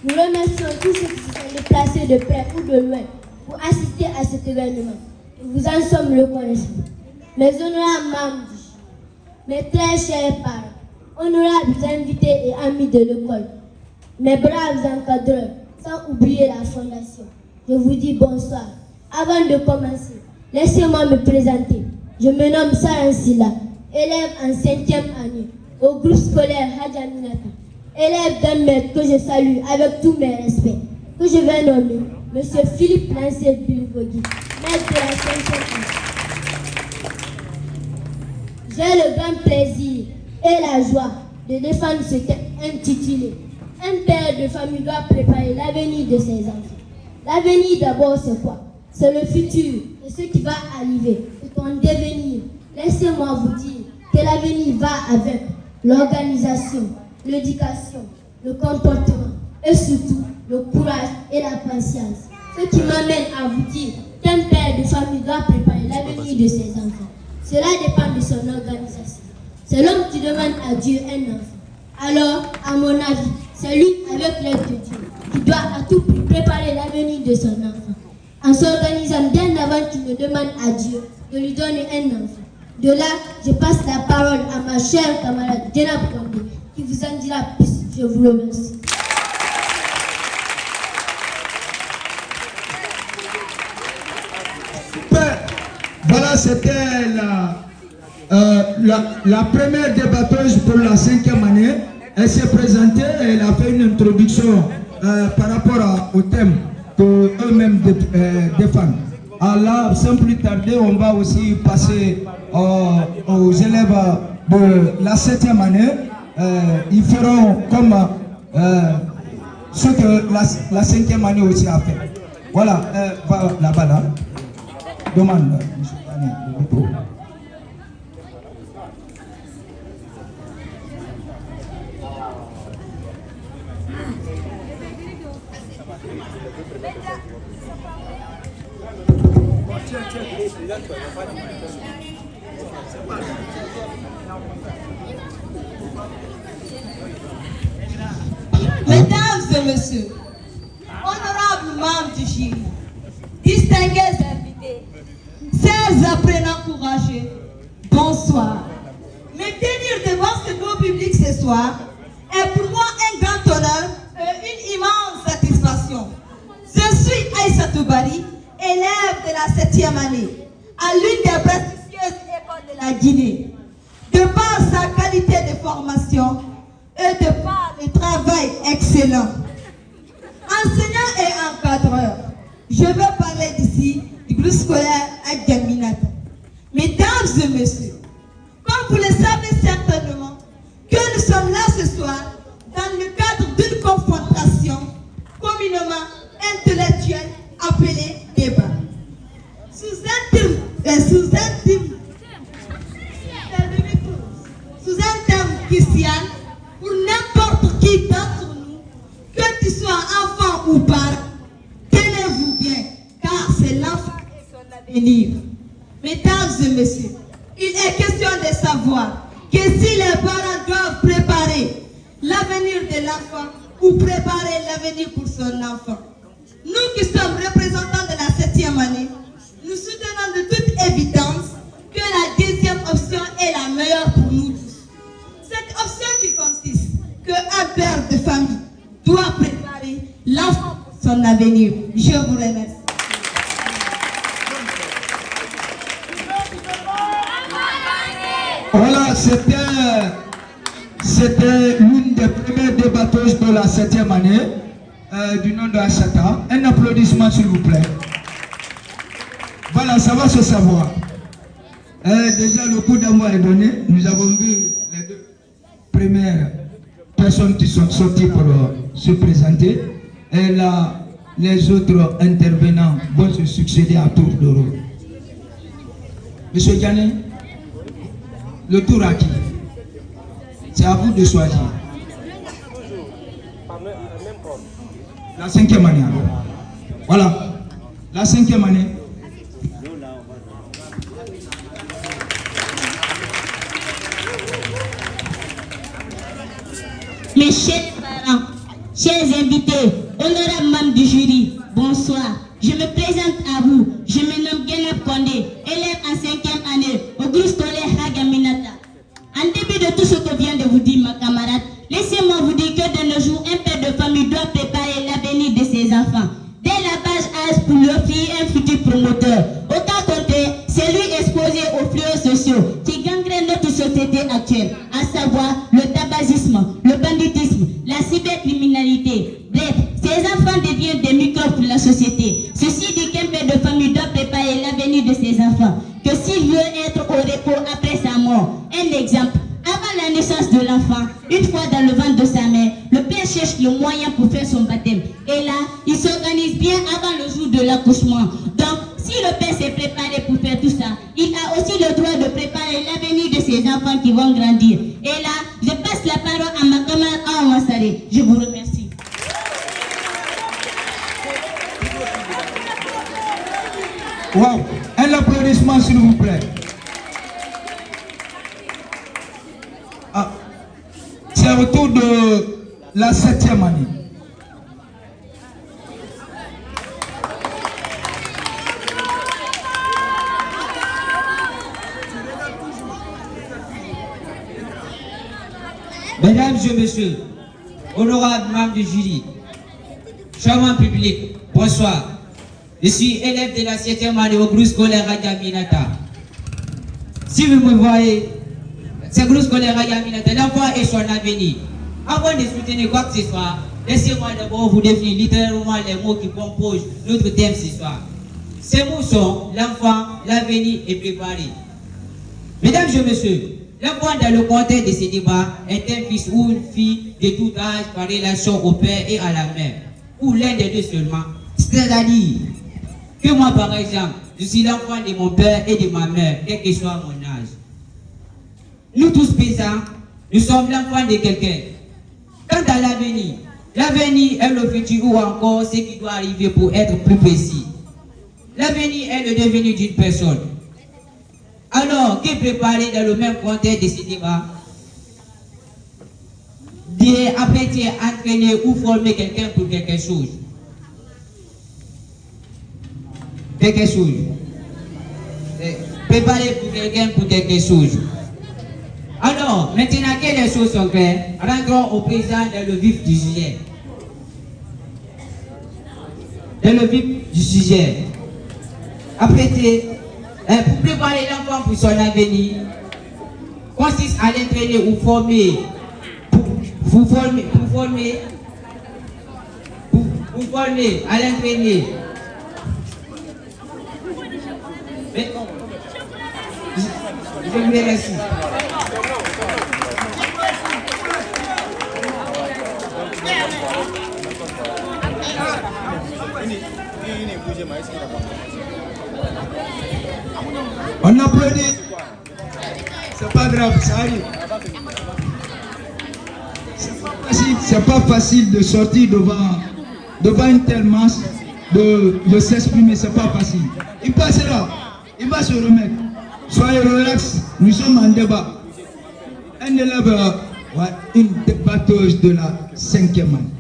Nous remercions tous ceux qui se sont déplacés de près ou de loin pour assister à cet événement. Nous vous en sommes reconnaissants. Mes honorables membres, mes très chers parents, honorables invités et amis de l'école, mes braves encadreurs, sans oublier la fondation, je vous dis bonsoir. Avant de commencer, laissez-moi me présenter. Je me nomme Sarah Silla, élève en 5e année au groupe scolaire Hadja Minata, élève d'un maître que je salue avec tous mes respects, que je vais nommer M. Philippe Lancé Bilvogui, maître de la 5e année. J'ai le grand plaisir et la joie de défendre ce texte intitulé « Un père de famille doit préparer l'avenir de ses enfants ». L'avenir d'abord c'est quoi? C'est le futur, c'est ce qui va arriver, c'est ton devenir. Laissez-moi vous dire que l'avenir va avec l'organisation, l'éducation, le comportement et surtout le courage et la patience. Ce qui m'amène à vous dire qu'un père de famille doit préparer l'avenir de ses enfants. Cela dépend de son organisation. C'est l'homme qui demande à Dieu un enfant. Alors, à mon avis, c'est lui avec l'aide de Dieu qui doit à tout prix préparer l'avenir de son enfant. En s'organisant bien avant qu'il ne demande à Dieu de lui donner un enfant. De là, je passe la parole à ma chère camarade Jenab Kondé, qui vous en dira plus. Je vous remercie. Voilà, c'était la première débatteuse pour la 5e année. Elle s'est présentée et elle a fait une introduction par rapport au thème que eux-mêmes défendent. Alors là, sans plus tarder, on va aussi passer aux élèves de la 7e année. Ils feront comme ce que la 5e année aussi a fait. Voilà, là-bas, là. Demande, M. Daniel, le micro. Mesdames et messieurs, honorables membres du jury, distingués invités, chers apprenants courageux, bonsoir. Me tenir devant ce beau public ce soir est pour moi un grand honneur et une immense satisfaction. Je suis Aïssatou Bari, élève de la 7e année, à l'une des prestigieuses écoles de la Guinée. De par sa qualité de formation et de par le travail excellent. Enseignant et encadreur, je veux parler d'ici du groupe scolaire Hadja Minata. Mesdames et messieurs, comme vous le savez certainement, que nous sommes là ce soir dans le cadre d'une confrontation communément intellectuelle appelée débat. Sous un terme christian, pour n'importe qui d'entre nous, que tu sois enfant ou parent, tenez-vous bien, car c'est l'enfant et son avenir. Mesdames et messieurs, il est question de savoir que si les parents doivent préparer l'avenir de l'enfant ou préparer l'avenir pour son enfant. Nous qui sommes représentants de la 7e année, nous soutenons de toute évidence que la deuxième option est la meilleure pour nous tous. Cette option qui consiste qu'un père de famille doit préparer l'enfant pour son avenir. Je vous remercie. Voilà, c'était l'une des premières débatteuses de la 7e année du nom de Achata. Un applaudissement s'il vous plaît. Voilà, ça va se savoir. Déjà le coup d'amour est donné. Nous avons vu les deux premières personnes qui sont sorties pour se présenter. Et là, les autres intervenants vont se succéder à tour de rôle. Monsieur Diané, le tour à qui? C'est à vous de choisir. La 5e année alors. Voilà. La 5e année. Mes chers parents, chers invités, invités, honorables membres du jury, bonsoir. Je me présente à vous. Je me nomme Guenab Kondé, élève en 5e année au groupe scolaire Hagaminata. En début de tout ce que vient de vous dire ma camarade, laissez-moi vous dire que de nos jours, un père de famille doit préparer l'avenir de ses enfants. Dès la base âge pour leur offrir un futur promoteur. Autant compter, c'est lui exposé aux fléaux sociaux qui gangrènent notre société actuelle, à savoir le tabagisme, le banditisme, la cybercriminalité. Bref, ces enfants deviennent des microbes pour la société. Ceci dit qu'un père de famille doit préparer l'avenir de ses enfants, que s'il veut être au repos après sa mort. Un exemple. Avant la naissance de l'enfant, une fois dans le ventre de sa mère, le père cherche le moyen pour faire son baptême. Et là, il s'organise bien avant le jour de l'accouchement. Donc, si le père s'est préparé pour faire tout ça, il a aussi le droit de préparer l'avenir de ses enfants qui vont grandir. Et là, je passe la parole à ma camarade Awa Saré. Je vous remercie. Wow, un applaudissement s'il vous plaît. Ah, c'est au tour de la 7e année. Mesdames et messieurs, honorables membres du jury, charmant public, bonsoir. Je suis élève de la 7e année au groupe scolaire Hagaminata. Si vous me voyez, c'est le groupe scolaire Hagaminata, l'enfant est son avenir. Avant de soutenir quoi que ce soit, laissez-moi d'abord vous définir littéralement les mots qui composent notre thème ce soir. Ces mots sont l'enfant, l'avenir et préparé. Mesdames et messieurs, l'enfant dans le contexte de ce débat est un fils ou une fille de tout âge par relation au père et à la mère, ou l'un des deux seulement. C'est-à-dire que moi par exemple, je suis l'enfant de mon père et de ma mère, quel que soit mon âge. Nous tous paysans, nous sommes l'enfant de quelqu'un. Quant à l'avenir, l'avenir est le futur ou encore ce qui doit arriver pour être plus précis. L'avenir est le devenir d'une personne. Alors, que préparer dans le même contexte de ce débat? D'apprêter, entraîner ou former quelqu'un pour quelque chose. Quelque chose. Préparer pour quelqu'un pour quelque chose. Alors, maintenant que les choses sont claires, rentrons au présent dans le vif du sujet. Dans le vif du sujet. Apprêter. Pour préparer l'enfant pour son avenir, consiste à l'entraîner ou former, pour former, à l'entraîner. Je vous remercie. On applaudit. C'est pas grave, ça arrive. C'est pas facile de sortir devant une telle masse, de s'exprimer, c'est pas facile. Il passera, il va se remettre. Soyez relax, nous sommes en débat. Un élève, une débatteuse de la 5e année.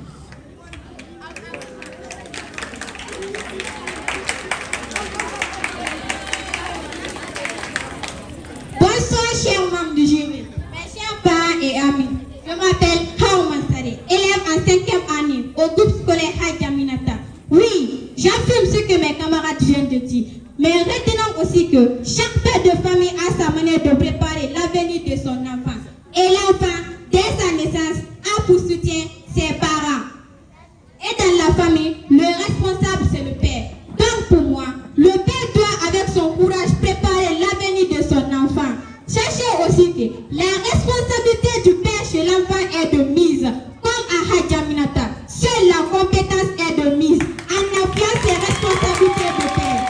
Chers membres du jury, mes chers parents et amis, je m'appelle Awa Saré, élève en 5e année au groupe scolaire Hagaminata. Oui, j'affirme ce que mes camarades viennent de dire, mais retenons aussi que chaque père de famille a sa manière de préparer l'avenir de son enfant. Et l'enfant, dès sa naissance, a pour soutien ses parents. Et dans la famille, le responsable c'est le père. Donc pour moi, le père doit avec son courage préparer l'avenir de son enfant. Sachez aussi que la responsabilité du père chez l'enfant est de mise, comme à Hagaminata. Seule la compétence est de mise, en appuyant ses responsabilités de père.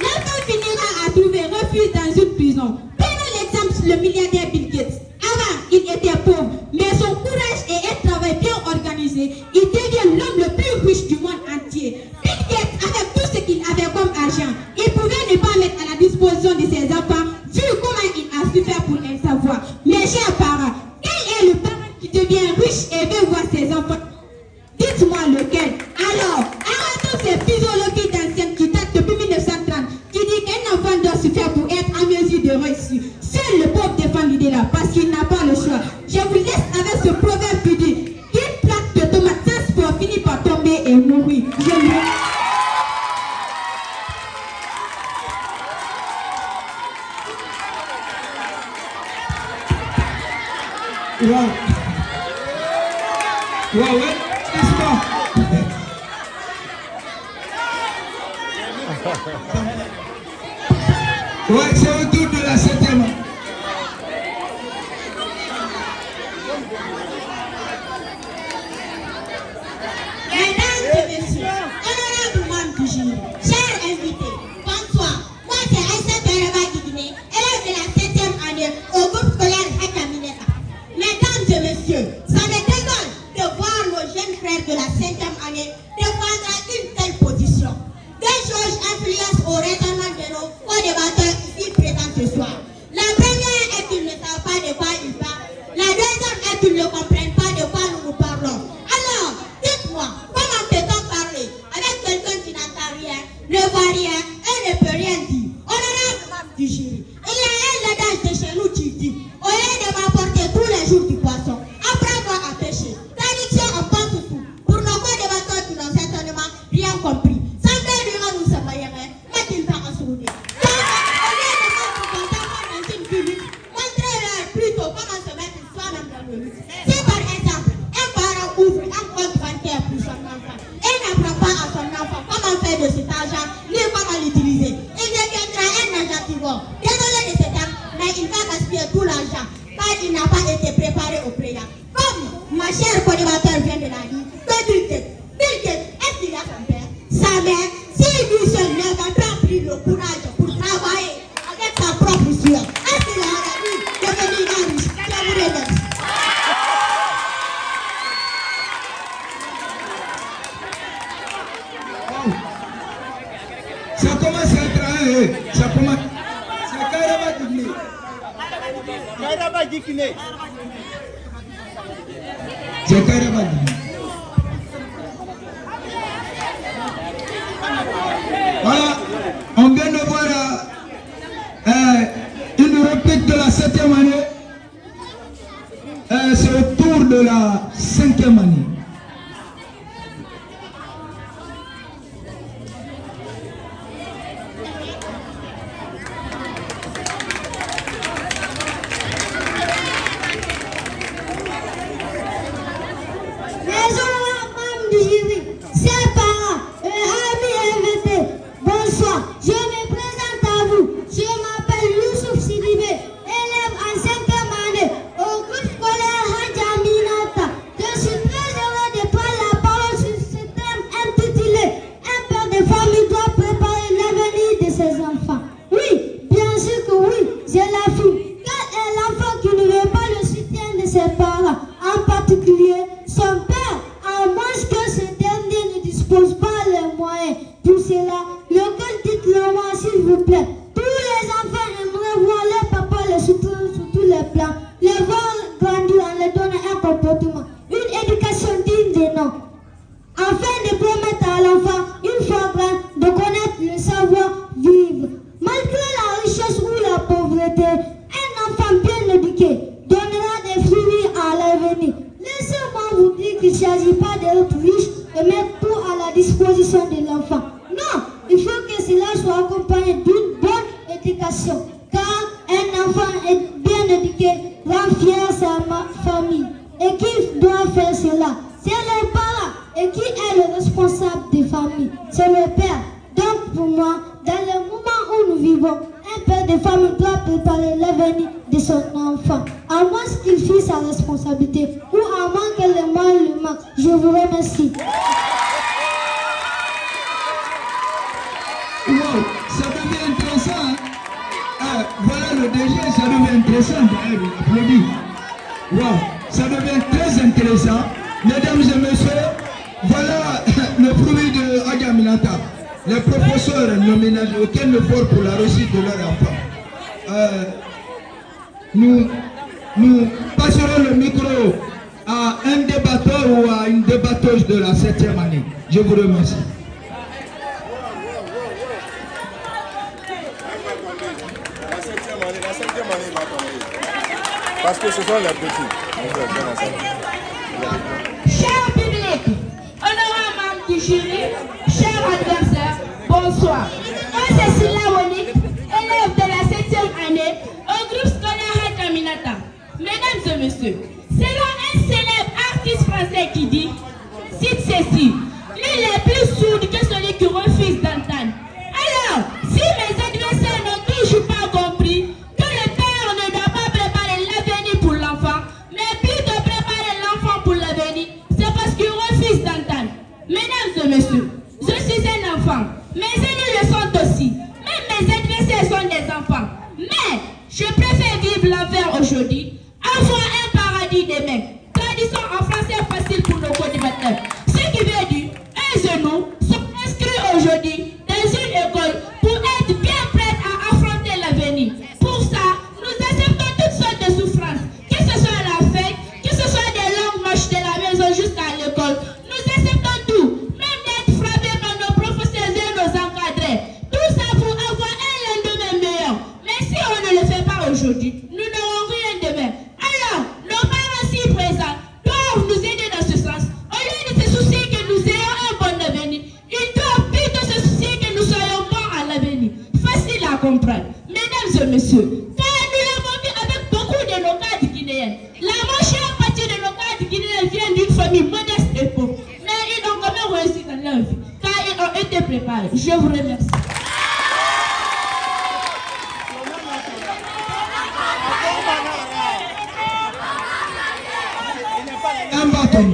L'enfant finira à trouver refuge dans une prison. Prenons l'exemple le milliardaire Bill Gates. Avant, il était pauvre, mais son courage et un travail bien organisé, il devient l'homme le plus riche du monde entier. Bill Gates, avec tout ce qu'il avait comme argent, il pouvait ne pas mettre à la disposition de ses enfants, vu comment il a su faire pour le savoir. Mes chers parents, quel est le parent qui devient riche et veut voir ses enfants? Dites-moi le jury. Je vous... Wow. Wow, ouais, n'est-ce pas? Ouais, c'est au tour de la 7e. Mesdames et messieurs, honorables membres du jury, chers invités, bonsoir. Moi, c'est Aïssa Karaba Guigné, élève de la 7e année au groupe scolaire Hakamineta. Mesdames et messieurs, ça me dégage de voir nos jeunes frères de la 5e année défendre une telle position. Deux choses influencent au raisonnement de nos co-débatteurs ici présents ce soir. La première est qu'ils ne savent pas de quoi ils parlent. La deuxième est qu'ils ne comprennent pas de quoi nous parlons. Alors, dites-moi, comment peut-on parler avec quelqu'un qui n'entend rien, ne voit rien et ne peut rien dire? Honorable membre du jury, il y a un adage de chez nous qui dit, au lieu de m'apporter tous les jours du poisson, apprends-moi à pêcher. Traduction en pense tout. Pour nos co-débatteurs qui n'ont certainement rien compris. Semblez lui nous se voyerait, mais qu'il va en souvenir. Donc, au lieu de mettre ton enfant dans une bulle, montrez-leur plutôt comment se mettre soi-même dans le lutte. Si par exemple, un parent ouvre un compte bancaire pour son enfant et n'apprend pas à son enfant comment faire de cet argent, ni comment l'utiliser, il deviendra un agent. Désolé de cet homme, mais il va gaspiller tout l'argent car il n'a pas été préparé au préalable. Comme ma chère co-débatteur vient de la dire, Bill Gates, est-ce qu'il a son père, sa mère? Si lui seul n'avait pas pris le courage pour travailler avec sa propre sueur, est-ce qu'il aurait pu devenir un riche? Je vous remercie. Ça commence à être un, ça commence. C'est Karaba Guigné. Karaba Guigné. C'est Karaba Guigné. Voilà, on vient de voir une réplique de la 7e année. C'est au tour de la 5e année. Les honorables membres du jury, chers parents et amis invités, bonsoir. Je me présente à vous. Je m'appelle Youssouf Sidibé, élève en 5e année au groupe scolaire Hadja Minata. Je suis très heureux de prendre la parole sur ce thème intitulé Un père de famille doit préparer l'avenir de ses enfants. Oui, bien sûr que oui, je l'affirme. Quel est l'enfant qui ne veut pas le soutien de ses parents, en particulier son père, à moins que ce dernier ne dispose pas les moyens? Pour cela, lequel dites-le moi s'il vous plaît. Tous les enfants aimeraient voir leur papa les soutenir sur tous les plans, les voir grandir en leur donnant un comportement, une éducation digne de nom, afin de permettre à l'enfant, une fois grand, de connaître le savoir-vivre. Malgré la richesse ou la pauvreté, un enfant bien éduqué donnera des fruits à l'avenir. Laissez-moi vous dire qu'il ne s'agit pas d'être riche et mettre tout à la disposition de l'enfant. Non, il faut que cela soit accompagné d'une bonne éducation. Car un enfant bien éduqué rend fier sa famille. Et qui doit faire cela? C'est les parents. Et qui est le responsable des familles? C'est le père. Donc pour moi, dans le moment où nous vivons, un père de famille doit préparer l'avenir de son enfant, à moins qu'il fasse sa responsabilité ou à moins que le mal lui manque. Je vous remercie. Wow, ça devient intéressant. Hein? Voilà le DG, ça devient intéressant. D'ailleurs, il applaudit. Wow, ça devient très intéressant. Mesdames et messieurs, voilà le fruit de Hadja Minata. Les professeurs ne ménagent aucun effort pour la réussite de leur enfant. Nous passerons le micro à un débatteur ou à une débatteuse de la 7e année. Je vous remercie. La 5e année va tomber. Parce que ce sont les petits. Cher public, honorable membre du du jury, chers adversaires, bonsoir. Moi, c'est Silla Monique, élève de la 7e année au groupe scolaire Hakaminata. Mesdames et messieurs, selon un célèbre artiste français qui dit, cite ceci, l'île est plus sourde que celui qui refuse d'entendre. Alors, si mes adversaires n'ont toujours pas compris que le père ne doit pas préparer l'avenir pour l'enfant, mais plutôt préparer l'enfant pour l'avenir, c'est parce qu'il refuse d'entendre. Mesdames et messieurs, je suis un enfant, mes aînés le sont aussi, même mes adversaires sont des enfants. Mais je préfère vivre l'enfer aujourd'hui, avoir un paradis demain. Traduction en français facile pour nos co-débatteurs. Ce qui veut dire, un genou sont inscrits aujourd'hui dans une école pour être bien prêts à affronter l'avenir. Pour ça, nous acceptons toutes sortes de souffrances, que ce soit la faim, que ce soit des longues marches de la maison jusqu'à l'école. Nous acceptons tout, même d'être frappés par nos professeurs et nos encadrés. Tout ça pour avoir un lendemain meilleur. Mais si on ne le fait pas aujourd'hui, nous n'aurons rien demain. Alors, nos parents si présents doivent nous aider dans ce sens. Au lieu de se soucier que nous ayons un bon avenir, ils doivent plutôt se soucier que nous soyons bons à l'avenir. Facile à comprendre. Mesdames et messieurs, car nous l'avons vu avec beaucoup de nos cadres guinéens. La majeure partie de nos cadres guinéens viennent d'une famille modeste et pauvre. Mais ils ont quand même réussi dans leur vie, car ils ont été préparés. Je vous remercie. Un bâton.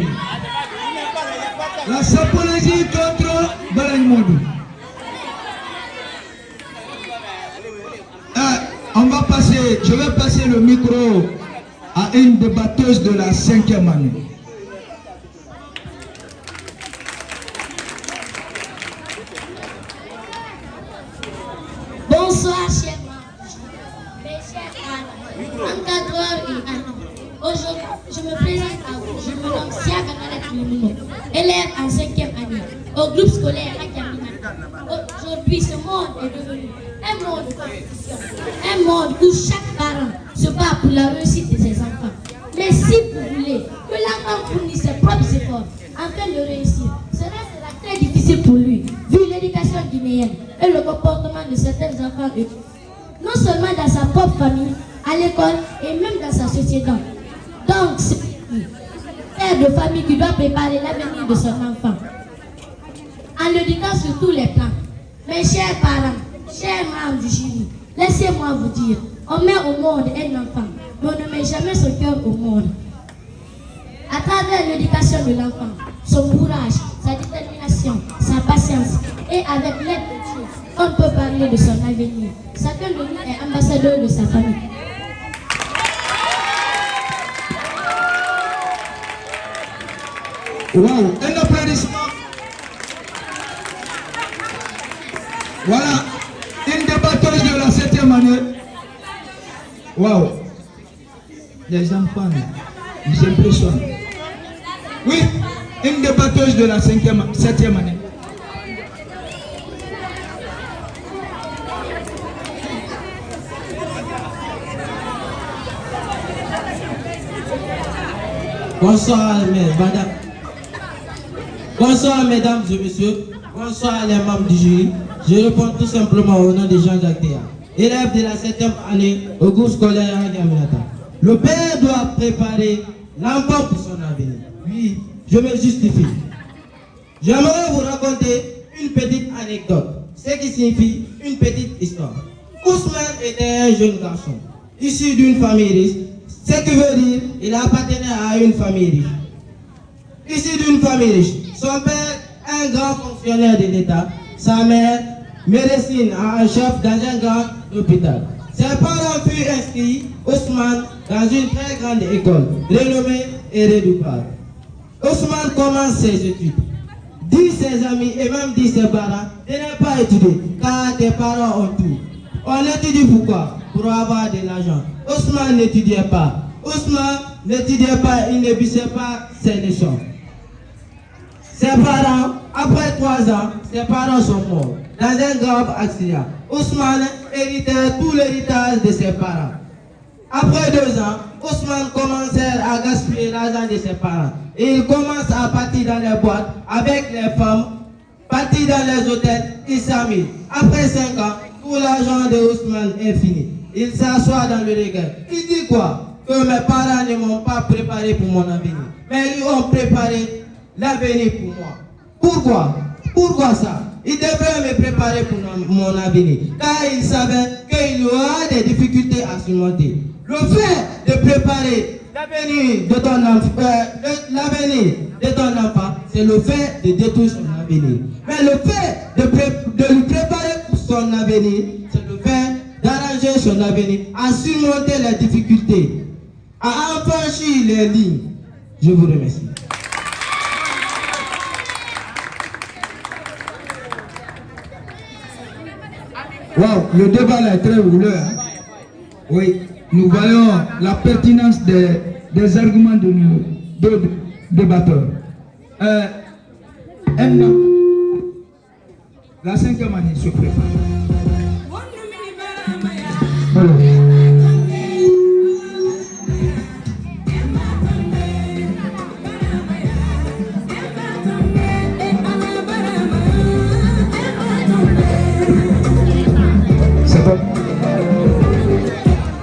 La sapologie contre Balanmoudou. Je vais passer le micro à une débatteuse de la 5e année. Bonsoir, chers membres, mes chers parents, encadreurs et amis. Aujourd'hui, je me présente à vous. Je me nomme Sia Ganaret Mimino, élève en 5e année au groupe scolaire Hakaminata. Aujourd'hui, ce monde est devenu un monde de compétition, un monde où chaque parent se bat pour la réussite de ses enfants. Mais si vous voulez que l'enfant fournisse ses propres efforts afin de réussir, cela sera très difficile pour lui, vu l'éducation guinéenne et le comportement de certains enfants, non seulement dans sa propre famille, à l'école et même dans sa société. Donc, c'est père de famille qui doit préparer l'avenir de son enfant en l'éduquant sur tous les plans. Mes chers parents, chers membres du jury, laissez-moi vous dire, on met au monde un enfant, mais on ne met jamais son cœur au monde. À travers l'éducation de l'enfant, son courage, sa détermination, sa patience, et avec l'aide de Dieu, on peut parler de son avenir. Chacun de nous est ambassadeur de sa famille. Wow, un applaudissement. Voilà, une débatteuse de la 7e année. Wow, les enfants, ils s'impressionnent. Oui, une débatteuse de la 7e année. Bonsoir mesdames et messieurs, bonsoir les membres du jury. Je réponds tout simplement au nom de Jean-Jacques Théa, élève de la 7e année au groupe scolaire Hakaminata. Le père doit préparer l'enfant pour son avenir. Oui, je me justifie. J'aimerais vous raconter une petite anecdote, ce qui signifie une petite histoire. Ousmane était un jeune garçon, issu d'une famille riche, ce qui veut dire qu'il appartenait à une famille riche. Issu d'une famille riche, son père, un grand fonctionnaire de l'État, sa mère, médecine en chef dans un grand hôpital. Ses parents furent inscrits, Ousmane, dans une très grande école, renommée et redoutable. Ousmane commence ses études. Dit ses amis et même dit ses parents de ne pas étudier, car tes parents ont tout. On étudie pourquoi? Pour avoir de l'argent. Ousmane n'étudiait pas. Ousmane n'étudiait pas, il ne bûchait pas ses leçons. Ses parents, après 3 ans, ses parents sont morts dans un grave accident. Ousmane héritait tout l'héritage de ses parents. Après 2 ans, Ousmane commençait à gaspiller l'argent de ses parents. Et il commence à partir dans les boîtes avec les femmes parti dans les hôtels, il s'amuse. Après 5 ans, tout l'argent de Ousmane est fini. Il s'assoit dans le regret. Il dit quoi? Que mes parents ne m'ont pas préparé pour mon avenir. Mais ils ont préparé l'avenir pour moi. Pourquoi? Pourquoi ça? Ils devraient me préparer pour mon avenir. Car ils savaient qu'il y aura des difficultés à surmonter. Le fait de préparer l'avenir de ton enfant, c'est le fait de détruire son avenir. Mais le fait de lui préparer pour son avenir, c'est le fait d'arranger son avenir, à surmonter les difficultés, à franchir les lignes. Je vous remercie. Wow, le débat là est très rouleux. Hein? Oui, nous voyons la pertinence des arguments de nos deux débatteurs. La 5e année se prépare.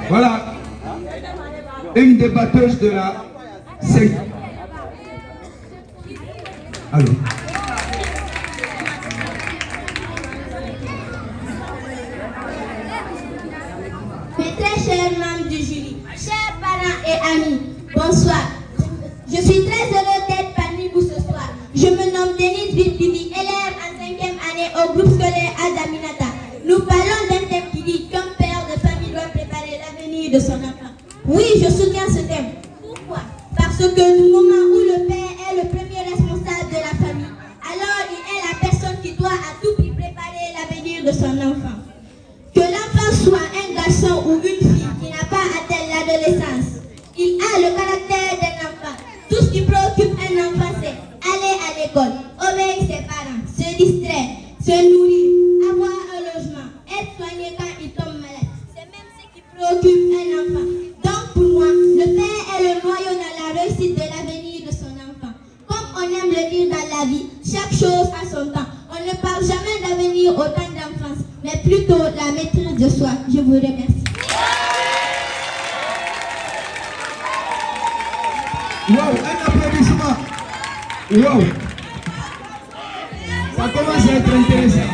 Voilà une débatteuse de la 5. Allô. Mes très chers membres du jury, chers parents et amis, bonsoir. Je suis très heureux d'être parmi vous ce soir. Je me nomme Denise Vilbibi, élève en 5e année au groupe scolaire Adaminata. Nous parlons d'un thème qui dit qu'un père de famille doit préparer l'avenir de son enfant. Oui, je soutiens ce thème. Pourquoi? Parce que du moment où le père est le premier responsable de la famille, alors il est la personne qui doit à tout prix préparer l'avenir de son enfant. Que l'enfant soit un garçon ou une fille qui n'a pas atteint l'adolescence, il a le caractère d'un enfant. Tout ce qui préoccupe un enfant, c'est aller à l'école, obéir ses parents, se distraire, se nourrir, avoir un logement, être soigné quand il tombe malade. C'est même ce qui préoccupe un enfant. Donc pour moi, le père est le noyau dans la réussite de l'avenir de son enfant. Comme on aime le dire dans la vie, chaque chose a son temps. On ne parle jamais d'avenir au temps d'enfance, mais plutôt la maîtrise de soi. Je vous remercie. Wow, un applaudissement. Wow. Ça commence à être intéressant.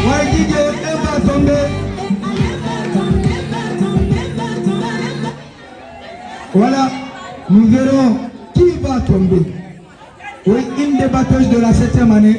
Ouais, DJ, elle va tomber. Voilà, nous verrons qui va tomber. Oui, une débatteuse de la 7e année.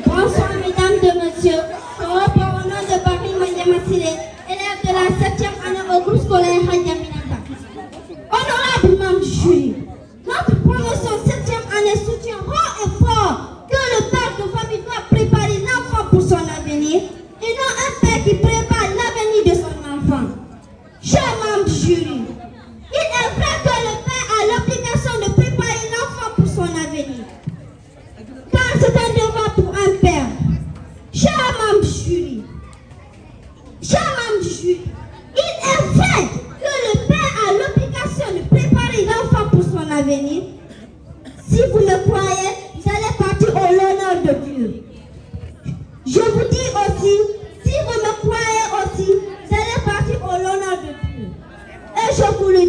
Bonsoir mesdames et messieurs, je reprends au nom de Paris Mandemassile, élève de la 7e année au groupe scolaire Hadiaminata. Honorable membre du jury, notre promotion 7e année soutient haut et fort que le père de famille doit préparer l'enfant pour son avenir et non un père qui prépare l'avenir de son enfant. Chers membres du jury, il est vrai que le père a l'obligation de préparer l'enfant pour son avenir. Car c'est un devoir pour un père. Chers membres du jury, il est vrai que le père a l'obligation de préparer l'enfant pour son avenir. Si vous me croyez, vous allez partir au l'honneur de Dieu. Je vous dis aussi, si vous me croyez aussi, vous allez partir au l'honneur de Dieu. Et je vous le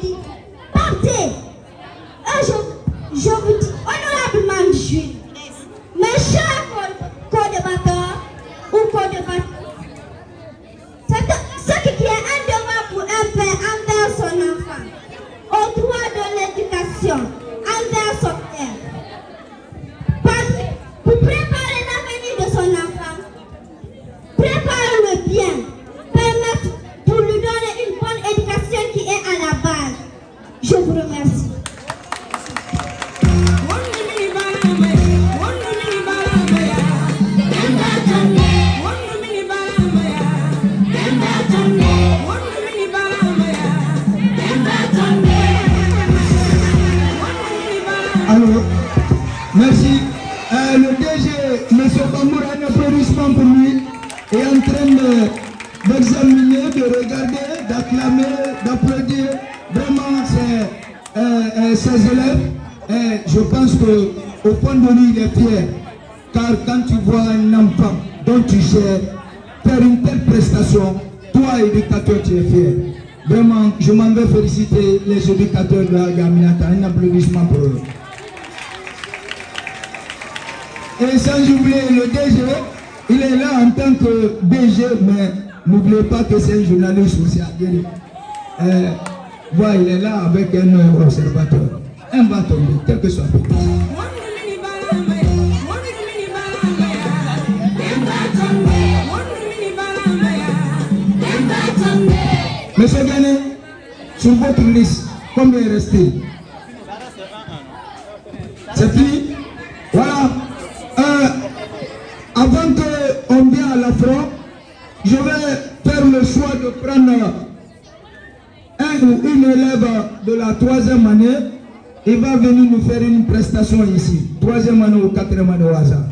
dis, partez. Et je vous dis, honorablement du jury, mes chers co-débatteurs ou co-débatteurs, ce qui est un devoir pour un père envers son enfant, au droit de l'éducation envers son père. Pour préparer l'avenir de son enfant, préparer-le bien, permettre pour lui donner une bonne éducation qui est à la base. Je vous remercie. ces élèves, et je pense qu'au fond de lui, il est fier. Car quand tu vois un enfant dont tu sais faire une telle prestation, toi, éducateur, tu es fier. Vraiment, je m'en vais féliciter les éducateurs de la Gaminata. Un applaudissement pour eux. Et sans oublier le DG, il est là en tant que DG, mais n'oubliez pas que c'est un journaliste aussi à Guéry. Voilà, il est là avec un observateur. Un va tomber, quel que soit le temps. Monsieur Gane, sur votre liste, combien est resté? C'est fini? Voilà. Avant qu'on vienne à l'affront, je vais faire le choix de prendre un ou une élève de la 3e année. Il va venir nous faire une prestation ici. 3e année ou 4e année au hasard.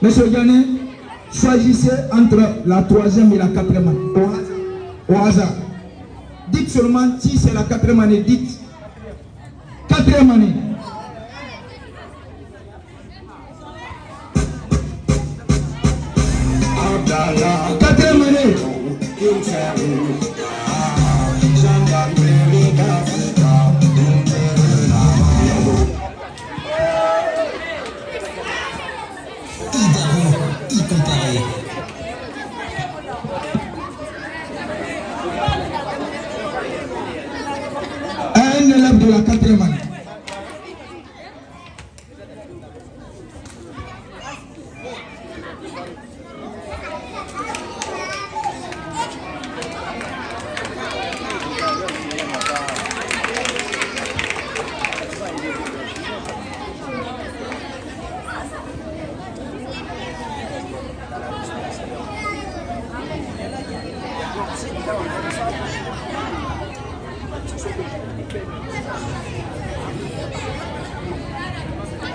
Monsieur Gane, choisissez entre la 3e et la 4e année. Au hasard. Dites seulement si c'est la 4e année. Dites. 4e année. Quatrième année. Un élève de la 4e année.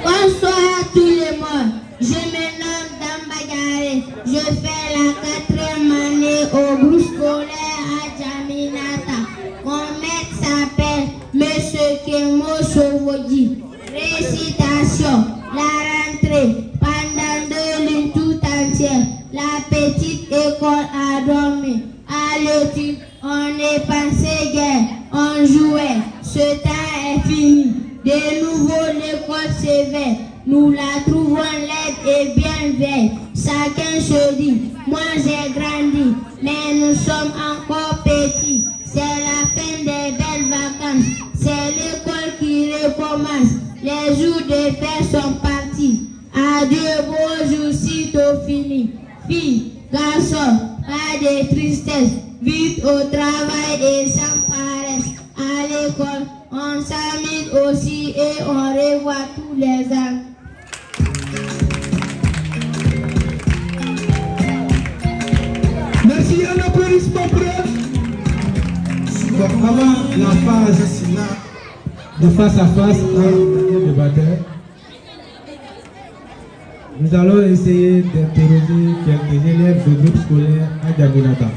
Bonsoir à tous les morts. Je me nomme Dambagare. Je fais la 4e année au groupe scolaire à Jaminata. Mon maître s'appelle Monsieur Kemo Sovodi. Récitation. La rentrée. Pendant 2 lunes tout entière. La petite école a dormi. À l'étude, on est passé guerre. On jouait. Ce temps est fini. De nouveau l'école s'éveille, nous la trouvons laide et bien vieille. Chacun se dit, moi j'ai grandi, mais nous sommes encore petits. C'est la fin des belles vacances, c'est l'école qui recommence. Les jours de fête sont partis, adieu beaux jours sitôt finis. Filles, garçons, pas de tristesse, vite au travail et sans paresse. À l'école, on s'amuse aussi et on revoit tous les ans. Merci, un applaudissement pour eux. Avant la phase de face à face avec le débatteur, nous allons essayer d'interroger quelques élèves du groupe scolaire à Jaminata.